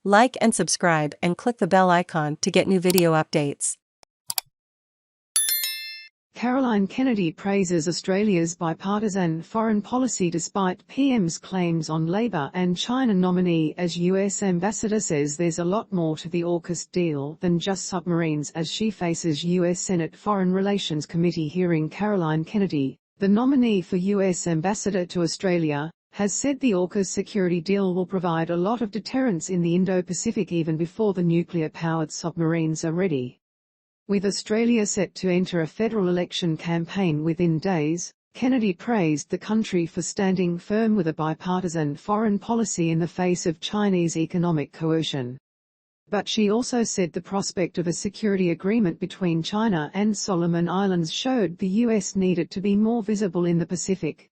Like and subscribe and click the bell icon to get new video updates. Caroline Kennedy praises Australia's bipartisan foreign policy despite PM's claims on Labor and China nominee as US ambassador says there's a lot more to the Aukus deal than just submarines as she faces US Senate Foreign Relations Committee hearing. Caroline Kennedy, the nominee for US ambassador to Australia, has said the Aukus security deal will provide a lot of deterrence in the Indo Pacific even before the nuclear-powered submarines are ready. With Australia set to enter a federal election campaign within days, Kennedy praised the country for standing firm with a bipartisan foreign policy in the face of Chinese economic coercion. But she also said the prospect of a security agreement between China and Solomon Islands showed the US needed to be more visible in the Pacific.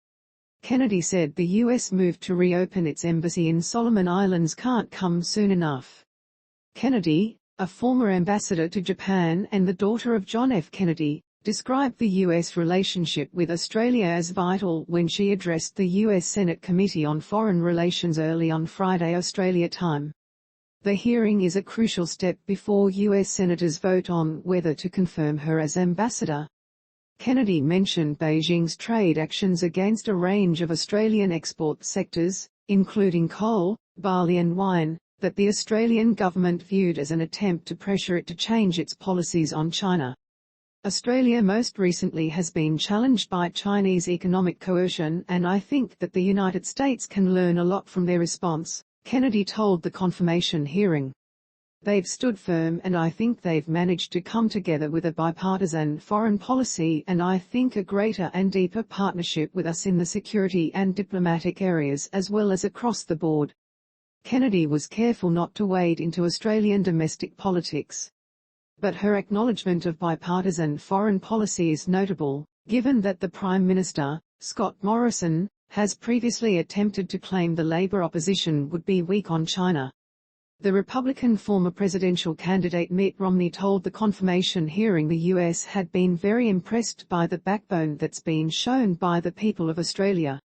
Kennedy said the US move to reopen its embassy in Solomon Islands can't come soon enough. Kennedy, a former ambassador to Japan and the daughter of John F. Kennedy, described the U.S. relationship with Australia as vital when she addressed the U.S. Senate Committee on Foreign Relations early on Friday Australia time. The hearing is a crucial step before U.S. senators vote on whether to confirm her as ambassador. Kennedy mentioned Beijing's trade actions against a range of Australian export sectors, including coal, barley and wine, that the Australian government viewed as an attempt to pressure it to change its policies on China. Australia most recently has been challenged by Chinese economic coercion, and I think that the United States can learn a lot from their response, Kennedy told the confirmation hearing. They've stood firm and I think they've managed to come together with a bipartisan foreign policy and I think a greater and deeper partnership with us in the security and diplomatic areas as well as across the board. Kennedy was careful not to wade into Australian domestic politics. But her acknowledgement of bipartisan foreign policy is notable, given that the Prime Minister, Scott Morrison, has previously attempted to claim the Labor opposition would be weak on China. The Republican former presidential candidate Mitt Romney told the confirmation hearing the US had been very impressed by the backbone that's been shown by the people of Australia.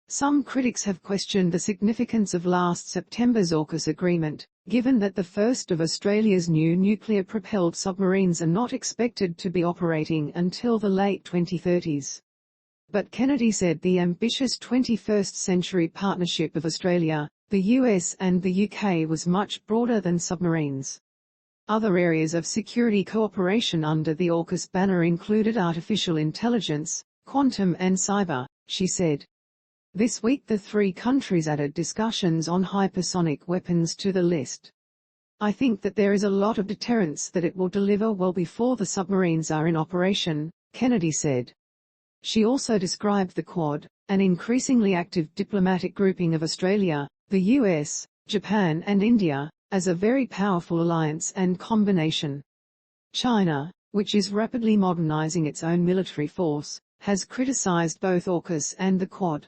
Some critics have questioned the significance of last September's Aukus agreement, given that the first of Australia's new nuclear-propelled submarines are not expected to be operating until the late 2030s. But Kennedy said the ambitious 21st century partnership of Australia, the US and the UK was much broader than submarines. Other areas of security cooperation under the Aukus banner included artificial intelligence, quantum and cyber, she said. This week the three countries added discussions on hypersonic weapons to the list. I think that there is a lot of deterrence that it will deliver well before the submarines are in operation, Kennedy said. She also described the Quad, an increasingly active diplomatic grouping of Australia, the US, Japan and India, as a very powerful alliance and combination. China, which is rapidly modernizing its own military force, has criticized both Aukus and the Quad.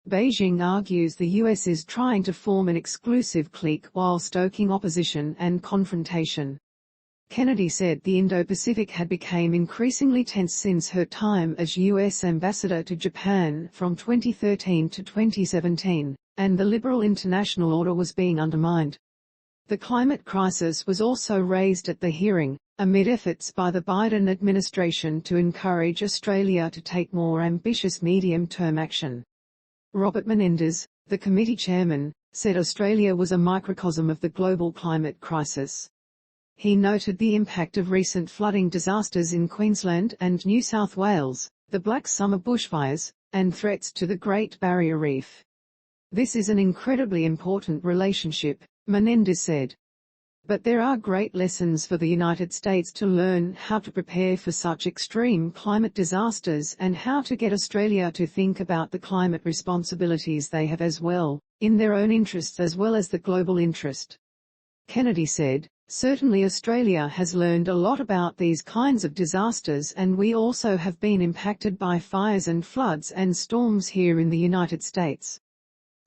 Beijing argues the US is trying to form an exclusive clique while stoking opposition and confrontation. Kennedy said the Indo Pacific had become increasingly tense since her time as US ambassador to Japan from 2013 to 2017, and the liberal international order was being undermined. The climate crisis was also raised at the hearing, amid efforts by the Biden administration to encourage Australia to take more ambitious medium-term action. Robert Menendez, the committee chairman, said Australia was a microcosm of the global climate crisis. He noted the impact of recent flooding disasters in Queensland and New South Wales, the Black Summer bushfires, and threats to the Great Barrier Reef. This is an incredibly important relationship, Menendez said. But there are great lessons for the United States to learn how to prepare for such extreme climate disasters and how to get Australia to think about the climate responsibilities they have as well, in their own interests as well as the global interest. Kennedy said, certainly Australia has learned a lot about these kinds of disasters and we also have been impacted by fires and floods and storms here in the United States.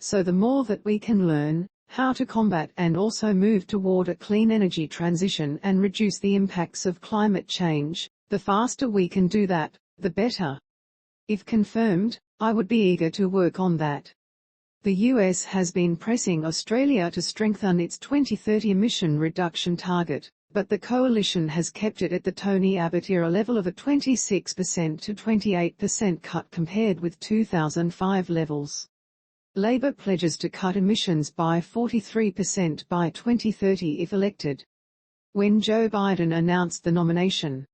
So the more that we can learn how to combat and also move toward a clean energy transition and reduce the impacts of climate change, the faster we can do that, the better. If confirmed, I would be eager to work on that. The US has been pressing Australia to strengthen its 2030 emission reduction target, but the coalition has kept it at the Tony Abbott-era level of a 26% to 28% cut compared with 2005 levels. Labor pledges to cut emissions by 43% by 2030 if elected. When Joe Biden announced the nomination,